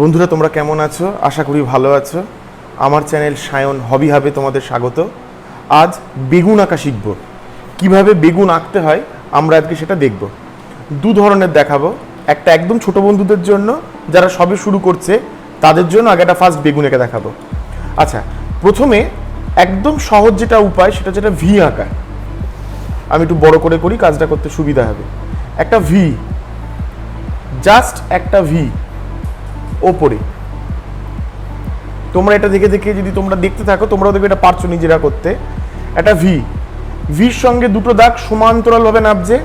বন্ধুরা তোমরা কেমন আছো? আশা করি ভালো আছো। আমার চ্যানেল সায়ন হবি হাবে তোমাদের স্বাগত। আজ বেগুন আঁকা শিখব। কিভাবে বেগুন আঁকতে হয় আমরা আজকে সেটা দেখব। দু ধরনের দেখাবো, একটা একদম ছোট বন্ধুদের জন্য যারা সবে শুরু করছে তাদের জন্য আগে একটা ফার্স্ট বেগুন এঁকে দেখাবো। আচ্ছা, প্রথমে একদম সহজ যেটা উপায় সেটা যেটা ভি আঁকা। আমি একটু বড় করে করি, কাজটা করতে সুবিধা হবে। একটা ভি, জাস্ট একটা ভি ওপরে। তোমরা এটা দেখে দেখে যদি তোমরা দেখতে থাকো তোমরাও দেখবে এটা পারছো নিজেরা করতে। একটা ভি, ভির সঙ্গে দুটো দাগ সমান্তরালভাবে নামছে,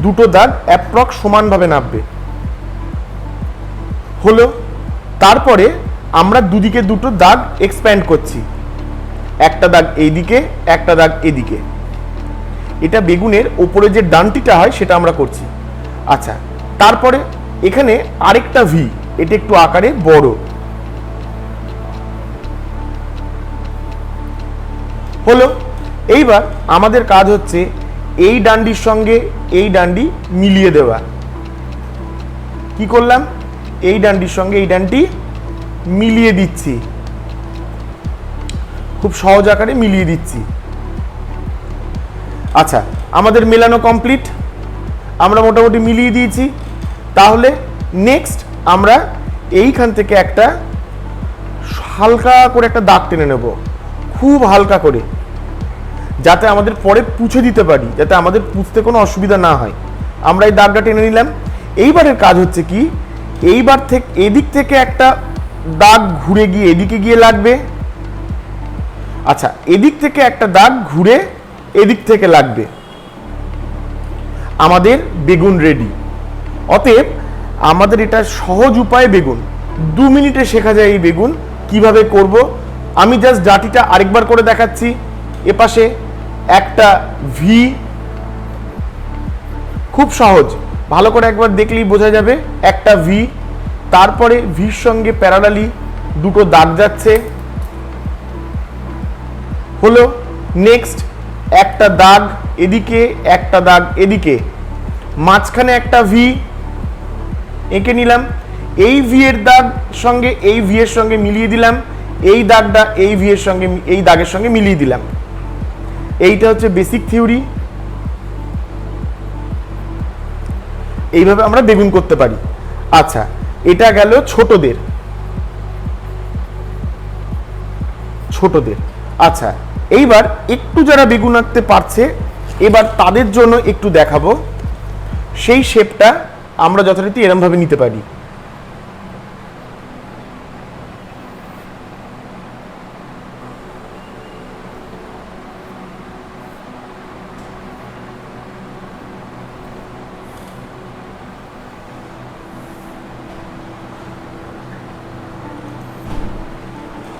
দুটো দাগ অ্যাপ্রক্স সমানভাবে নামবে হলো। তারপরে আমরা দুদিকে দুটো দাগ এক্সপ্যান্ড করছি, একটা দাগ এইদিকে একটা দাগ এদিকে। এটা বেগুনের ওপরে যে ডানটিটা হয় সেটা আমরা করছি। আচ্ছা, তারপরে এখানে আরেকটা ভি, এটা একটু আকারে বড় হলো। এইবার আমাদের কাজ হচ্ছে এই ডান্ডির সঙ্গে এই ডান্ডি মিলিয়ে দেওয়া। কি করলাম? এই ডান্ডির সঙ্গে এই ডান্ডি মিলিয়ে দিচ্ছি, খুব সহজ আকারে মিলিয়ে দিচ্ছি। আচ্ছা, আমাদের মেলানো কমপ্লিট, আমরা মোটামুটি মিলিয়ে দিয়েছি। তাহলে নেক্সট আমরা এইখান থেকে একটা হালকা করে একটা দাগ টেনে নেব, খুব হালকা করে, যাতে আমাদের পরে পুছে দিতে পারি, যাতে আমাদের পুছতে কোনো অসুবিধা না হয়। আমরা এই দাগটা টেনে নিলাম। এইবারের কাজ হচ্ছে কি, এইবার থেকে এদিক থেকে একটা দাগ ঘুরে গিয়ে এদিকে গিয়ে লাগবে। আচ্ছা, এদিক থেকে একটা দাগ ঘুরে এদিক থেকে লাগবে। আমাদের বেগুন রেডি। অতএব আমাদের এটা সহজ উপায়ে বেগুন, 2 মিনিটে শেখা যায় এই বেগুন কিভাবে করব। আমি জাস্ট ডাটিটা আরেকবার করে দেখাচ্ছি। এপাশে একটা ভি, খুব সহজ, ভালো করে একবার দেখলেই বোঝা যাবে। একটা ভি, তারপরে ভির সঙ্গে প্যারালালি দুটো দাগ যাচ্ছে হলো। নেক্সট একটা দাগ এদিকে একটা দাগ এদিকে, মাঝখানে একটা ভি এঁকে নিলাম। এই ভি এর দাগ সঙ্গে এই ভি এর সঙ্গে মিলিয়ে দিলাম, এই দাগটা এই ভি এর সঙ্গে এই দাগের সঙ্গে মিলিয়ে দিলাম। এইটা হচ্ছে বেসিক থিওরি। এইভাবে আমরা বেগুন করতে পারি। আচ্ছা, এটা গেল ছোটদের। আচ্ছা, এইবার একটু যারা বেগুন আঁকতে পারছে এবার তাদের জন্য একটু দেখাবো সেই শেপটা আমরা যথারীতি এরম ভাবে নিতে পারি।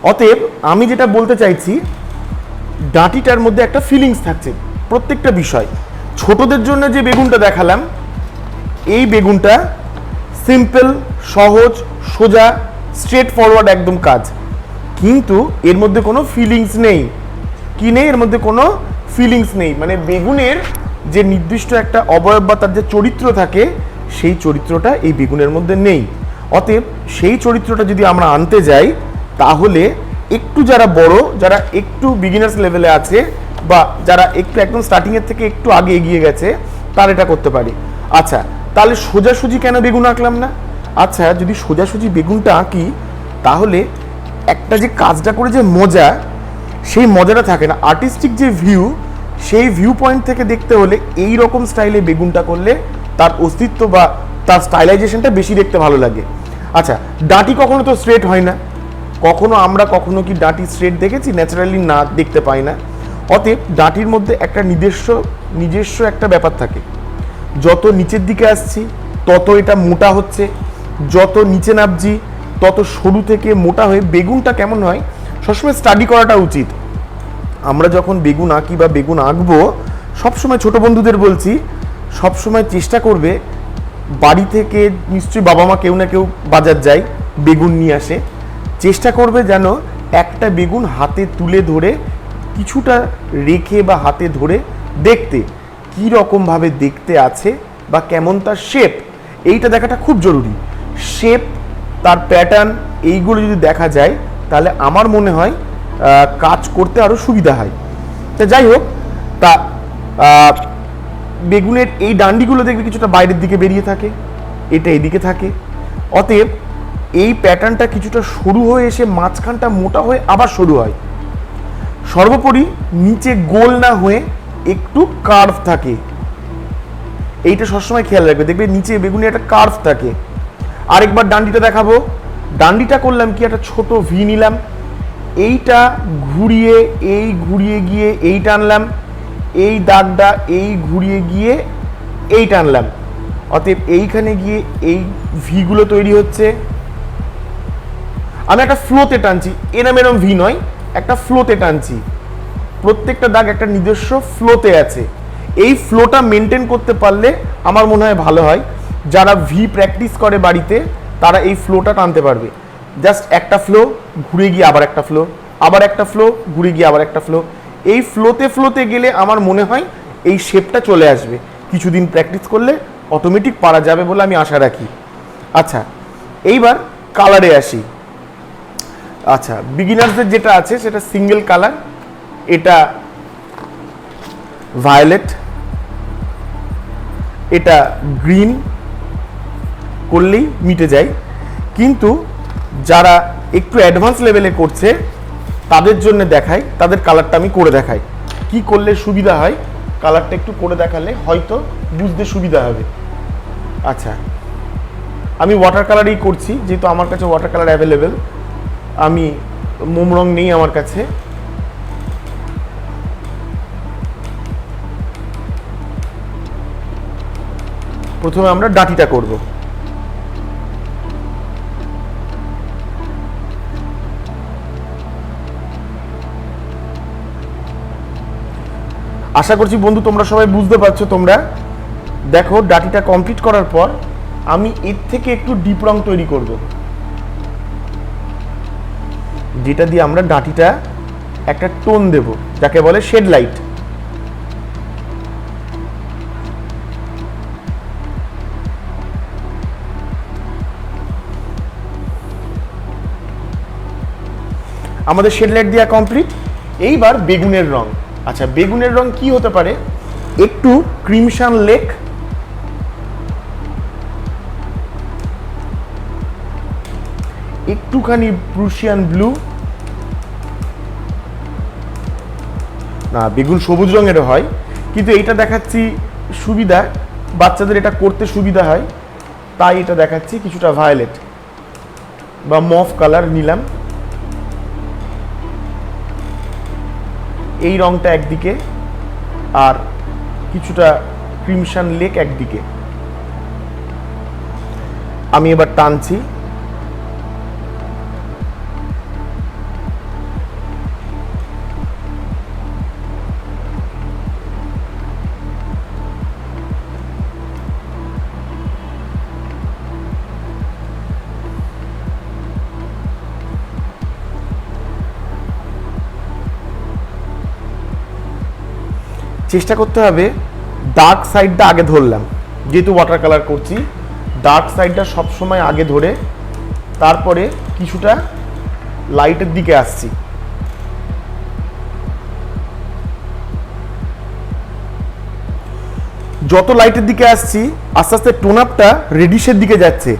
অতএব আমি যেটা বলতে চাইছি, ডাঁটিটার মধ্যে একটা ফিলিংস থাকছে প্রত্যেকটা বিষয়। ছোটদের জন্য যে বেগুনটা দেখালাম, এই বেগুনটা সিম্পল, সহজ, সোজা, স্ট্রেট ফরওয়ার্ড একদম কাজ, কিন্তু এর মধ্যে কোনো ফিলিংস নেই। কি নেই? এর মধ্যে কোনো ফিলিংস নেই। মানে বেগুনের যে নির্দিষ্ট একটা অবয়ব বা তার যে চরিত্র থাকে সেই চরিত্রটা এই বেগুনের মধ্যে নেই। অতএব সেই চরিত্রটা যদি আমরা আনতে যাই তাহলে একটু যারা বড়, যারা একটু বিগিনার্স লেভেলে আছে বা যারা একটু একদম স্টার্টিংয়ের থেকে একটু আগে এগিয়ে গেছে তারা এটা করতে পারে। আচ্ছা, তাহলে সোজাসুজি কেন বেগুন আঁকলাম না? আচ্ছা, যদি সোজাসুজি বেগুনটা আঁকি তাহলে একটা যে কাজটা করে যে মজা, সেই মজাটা থাকে না। আর্টিস্টিক যে ভিউ, সেই ভিউ পয়েন্ট থেকে দেখতে হলে এই রকম স্টাইলে বেগুনটা করলে তার অস্তিত্ব বা তার স্টাইলাইজেশনটা বেশি দেখতে ভালো লাগে। আচ্ছা, ডাঁটি কখনো তো স্ট্রেট হয় না। আমরা কখনো কি ডাঁটি স্ট্রেট দেখেছি? ন্যাচারালি না, দেখতে পাই না। অতএব ডাঁটির মধ্যে একটা নিজস্ব একটা ব্যাপার থাকে। যত নিচের দিকে আসছি তত এটা মোটা হচ্ছে, যত নিচে নামছি তত সরু থেকে মোটা হয়ে বেগুনটা কেমন হয় সবসময় স্টাডি করাটা উচিত। আমরা যখন বেগুন আঁকি বা বেগুন আঁকবো, সবসময় ছোট বন্ধুদের বলছি, সবসময় চেষ্টা করবে, বাড়ি থেকে নিশ্চয়ই বাবা মা কেউ না কেউ বাজার যায়, বেগুন নিয়ে আসে, চেষ্টা করবে যেন একটা বেগুন হাতে তুলে ধরে কিছুটা রেখে বা হাতে ধরে দেখতে কী রকমভাবে দেখতে আছে বা কেমন তার শেপ, এইটা দেখাটা খুব জরুরি। শেপ, তার প্যাটার্ন, এইগুলো যদি দেখা যায় তাহলে আমার মনে হয় কাজ করতে আরও সুবিধা হয়। তা যাই হোক, তা বেগুনের এই ডান্ডিগুলো দেখবে কিছুটা বাইরের দিকে বেরিয়ে থাকে, এটা এদিকে থাকে, অতএব এই প্যাটার্নটা কিছুটা সরু হয়ে এসে মাঝখানটা মোটা হয়ে আবার সরু হয়। সর্বোপরি নিচে গোল না হয়ে একটু কার্ভ থাকে, এইটা সবসময় খেয়াল রাখবে, দেখবে নিচে বেগুনে একটা কার্ভ থাকে। আরেকবার ডান্ডিটা দেখাবো। ডান্ডিটা করলাম কি, একটা ছোট ভি নিলাম, এইটা ঘুরিয়ে গিয়ে এই টানলাম, এই দাগটা এই ঘুরিয়ে গিয়ে এই টানলাম, অতএব এইখানে গিয়ে এই ভিগুলো তৈরি হচ্ছে। আমি একটা ফ্লোতে টানছি, এরম ভি নয়, একটা ফ্লোতে টানছি, প্রত্যেকটা দাগ একটা নিজস্ব ফ্লোতে আছে। এই ফ্লোটা মেনটেন করতে পারলে আমার মনে হয় ভালো হয়। যারা ভি প্র্যাকটিস করে বাড়িতে তারা এই ফ্লোটা টানতে পারবে। জাস্ট একটা ফ্লো ঘুরে গিয়ে আবার একটা ফ্লো, আবার একটা ফ্লো ঘুরে গিয়ে আবার একটা ফ্লো, এই ফ্লোতে গেলে আমার মনে হয় এই শেপটা চলে আসবে। কিছুদিন প্র্যাকটিস করলে অটোমেটিক পারা যাবে বলে আমি আশা রাখি। আচ্ছা, এইবার কালারে আসি। আচ্ছা, বিগিনার্সদের যেটা আছে সেটা সিঙ্গেল কালার, এটা ভায়োলেট, এটা গ্রিন করলেই মিটে যায়। কিন্তু যারা একটু অ্যাডভান্স লেভেলে করছে তাদের জন্য দেখাই, তাদের কালারটা আমি করে দেখাই। কি করলে সুবিধা হয়, কালারটা একটু করে দেখালে হয়তো বুঝতে সুবিধা হবে। আচ্ছা, আমি ওয়াটার কালারই করছি, যেহেতু আমার কাছে ওয়াটার কালার অ্যাভেলেবেল, আমি মোম রং নেই আমার কাছে। প্রথমে আমরা ডাটিটা করব। আশা করছি বন্ধু তোমরা সবাই বুঝতে পারছো। তোমরা দেখো, ডাটিটা কমপ্লিট করার পর আমি এর থেকে একটু ডিপ রং তৈরি করব, যেটা দিয়ে আমরা ডাটিটা একটা টোন দেব, যাকে বলে শেড লাইট। আমাদের শেড লাইট দেওয়া কমপ্লিট। এইবার বেগুনের রং। আচ্ছা, বেগুনের রং কি হতে পারে, একটু ক্রিমশন লেক, একটুখানি প্রুশিয়ান ব্লু, না বেগুন সবুজ রঙের হয়, কিন্তু এইটা দেখাচ্ছি সুবিধা, বাচ্চাদের এটা করতে সুবিধা হয় তাই এটা দেখাচ্ছি কিছুটা ভায়োলেট বা মফ কালার নিলাম। এই রংটা একদিকে আর কিছুটা ক্রিমশন লেক একদিকে। আমি এবার টানছি, চেষ্টা করতে হবে ডার্ক সাইডটা আগে ধরলাম, যেহেতু ওয়াটার কালার করছি ডার্ক সাইডটা সবসময় আগে ধরে তারপরে কিছুটা লাইটের দিকে আসছি। যত লাইটের দিকে আসছি আস্তে আস্তে টোন আপটা রেডিশের দিকে যাচ্ছে,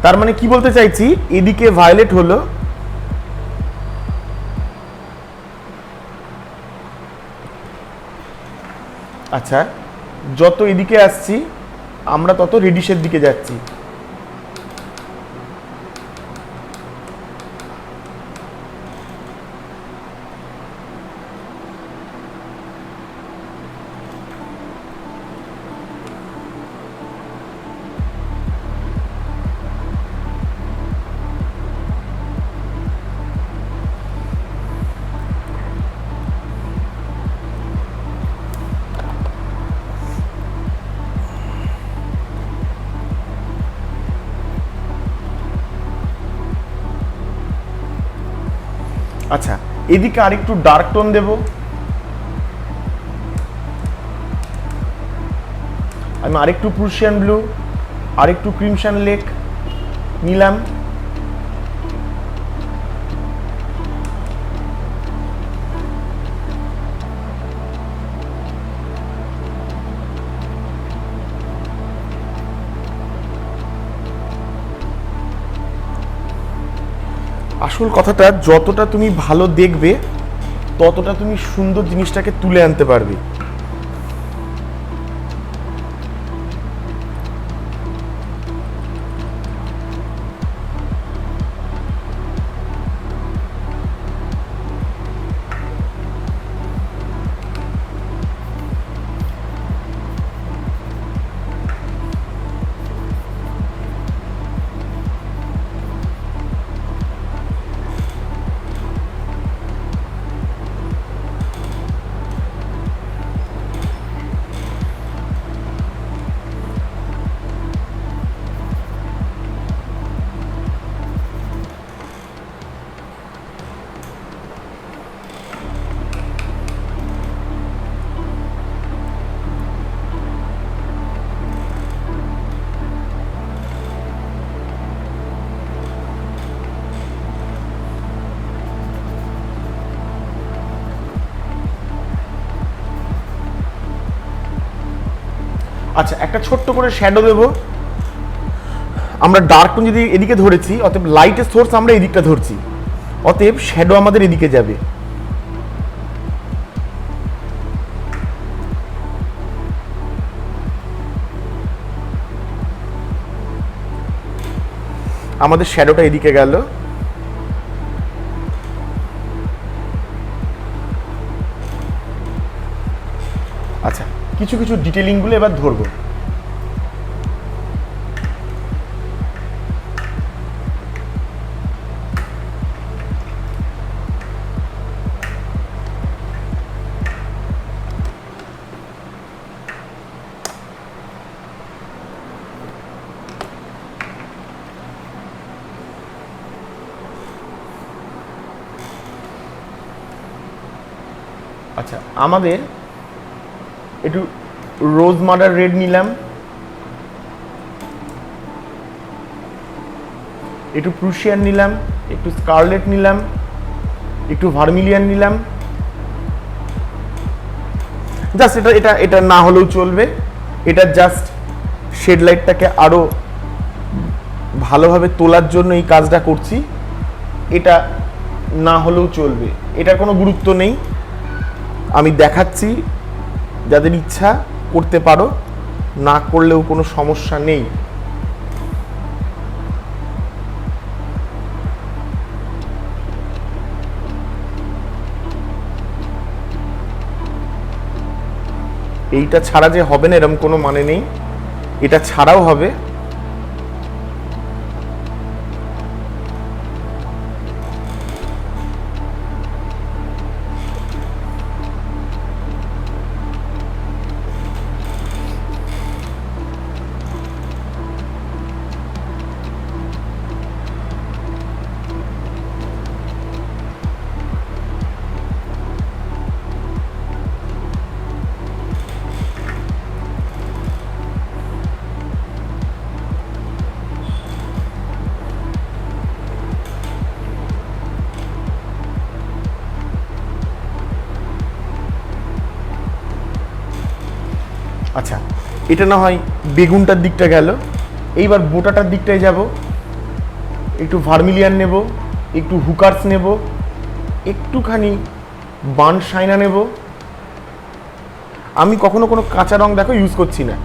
তার মানে কি বলতে চাইছি, এদিকে ভায়োলেট হলো, আচ্ছা যত এদিকে আসছি আমরা তত রেডিশের দিকে যাচ্ছি। আচ্ছা, এদিকে আরেকটু ডার্ক টোন দেব, আমি আরেকটু প্রুশিয়ান ব্লু, আরেকটু ক্রিমশন লেক, নিলাম। আসল কথাটা, যতটা তুমি ভালো দেখবে ততটা তুমি সুন্দর জিনিসটাকে তুলে আনতে পারবে। আচ্ছা, একটা ছোট্ট করে শ্যাডো দেব। আমরা ডার্ক টোন যদি এদিকে ধরেছি, অতএব লাইটের সোর্স আমরা এদিকটা ধরছি, অতএব শ্যাডো আমাদের এদিকে যাবে। আমাদের শ্যাডোটা এদিকে গেল। আচ্ছা, কিছু কিছু ডিটেলিংগুলো এবার ধরবো। আচ্ছা, আমাদের একটু রোজ মার্ডার রেড নিলাম, একটু প্রুশিয়ান নিলাম, একটু স্কারলেট নিলাম, একটু ভার্মিলিয়ান নিলাম। জাস্ট এটা এটা এটা না হলেও চলবে, এটা জাস্ট শেড লাইটটাকে আরো ভালোভাবে তোলার জন্য এই কাজটা করছি। এটা না হলেও চলবে, এটার কোনো গুরুত্ব নেই, আমি দেখাচ্ছি, যাদের ইচ্ছা করতে পারো, না করলেও কোনো সমস্যা নেই। এইটা ছাড়া যে হবে না এরকম কোনো মানে নেই, এটা ছাড়াও হবে। আচ্ছা, এটা না হয় বেগুনটার দিকটা গেল, এইবার বোটাটার দিকটায় যাব। একটু ভার্মিলিয়ান নেব, একটু হুকার্স নেব, একটুখানি বার্ন শাইনা নেব। আমি কখনো কোনো কাঁচা রং দেখো ইউজ করছি না,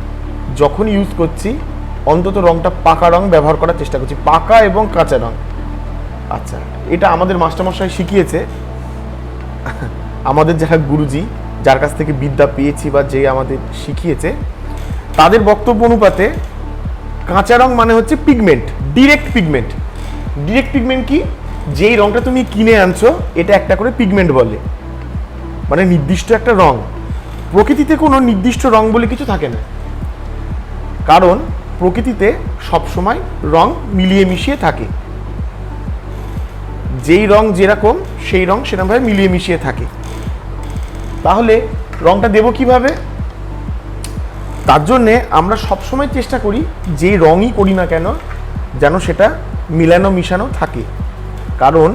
যখন ইউজ করছি অন্তত রংটা পাকা রং ব্যবহার করার চেষ্টা করছি, পাকা এবং কাঁচা রং। আচ্ছা, এটা আমাদের মাস্টারমশাই শিখিয়েছে, আমাদের যারা গুরুজি, যার কাছ থেকে বিদ্যা পেয়েছি বা যে আমাদের শিখিয়েছে, তাদের বক্তব্য অনুপাতে কাঁচা রং মানে হচ্ছে pigment, direct pigment. Direct pigment কি? যেই রংটা তুমি কিনে আনছো এটা একটা করে পিগমেন্ট বলে, মানে নির্দিষ্ট একটা রং। প্রকৃতিতে কোনো নির্দিষ্ট রং বলে কিছু থাকে না, কারণ প্রকৃতিতে সবসময় রং মিলিয়ে মিশিয়ে থাকে, যেই রং যেরকম সেই রং সেরকমভাবে মিলিয়ে মিশিয়ে থাকে। তাহলে রংটা দেব কিভাবে? তার জন্যে আমরা সবসময় চেষ্টা করি, যেই রঙই করি না কেন যেন সেটা মিলানো মিশানো থাকে। কারণ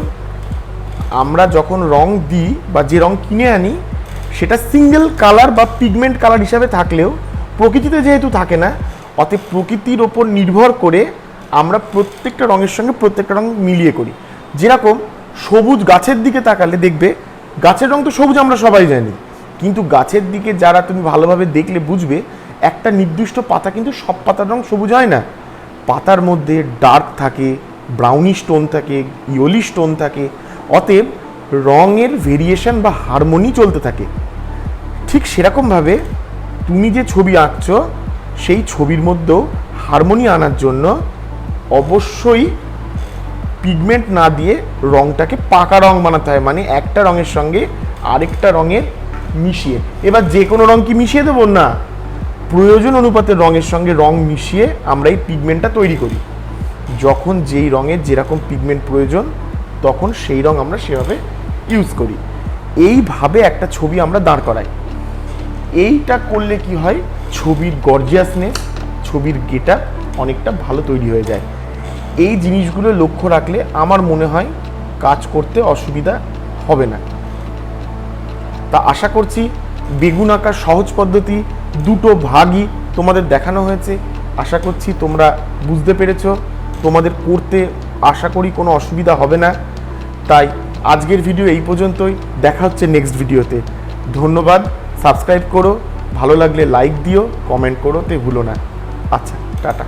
আমরা যখন রং দিই বা যে রং কিনে আনি সেটা সিঙ্গেল কালার বা পিগমেন্ট কালার হিসাবে থাকলেও প্রকৃতিতে যেহেতু থাকে না, অতএব প্রকৃতির ওপর নির্ভর করে আমরা প্রত্যেকটা রঙের সঙ্গে প্রত্যেকটা রং মিলিয়ে করি। যেরকম সবুজ গাছের দিকে তাকালে দেখবে গাছের রং তো সবুজ আমরা সবাই জানি, কিন্তু গাছের দিকে যারা তুমি ভালোভাবে দেখলে বুঝবে একটা নির্দিষ্ট পাতা কিন্তু সব পাতার রং সবুজ হয় না। পাতার মধ্যে ডার্ক থাকে, ব্রাউনিশ টোন থাকে, ইয়েলিশ টোন থাকে। অতএব রঙের ভেরিয়েশন বা হারমোনি চলতে থাকে। ঠিক সেরকমভাবে তুমি যে ছবি আঁকছো সেই ছবির মধ্যেও হারমোনি আনার জন্য অবশ্যই পিগমেন্ট না দিয়ে রঙটাকে পাকা রং বানাতে হয়, মানে একটা রঙের সঙ্গে আরেকটা রঙের মিশিয়ে। এবার যে কোনো রং কি মিশিয়ে দেবো না, প্রয়োজন অনুপাতে রঙের সঙ্গে রং মিশিয়ে আমরা এই পিগমেন্টটা তৈরি করি। যখন যেই রঙের যেরকম পিগমেন্ট প্রয়োজন তখন সেই রং আমরা সেভাবে ইউজ করি। এইভাবে একটা ছবি আমরা দাঁড় করাই। এইটা করলে কি হয়, ছবির গর্জিয়াসনেস, ছবির গেটআপ অনেকটা ভালো তৈরি হয়ে যায়। এই জিনিসগুলো লক্ষ্য রাখলে আমার মনে হয় কাজ করতে অসুবিধা হবে না। তা আশা করছি বেগুন আঁকার সহজ পদ্ধতি দুটো ভাগই তোমাদের দেখানো হয়েছে। আশা করছি তোমরা বুঝতে পেরেছো, তোমাদের করতে আশা করি কোনো অসুবিধা হবে না। তাই আজকের ভিডিও এই পর্যন্তই, দেখা হচ্ছে নেক্সট ভিডিওতে। ধন্যবাদ, সাবস্ক্রাইব করো, ভালো লাগলে লাইক দিও, কমেন্ট করো তে ভুলো না। আচ্ছা, টাটা।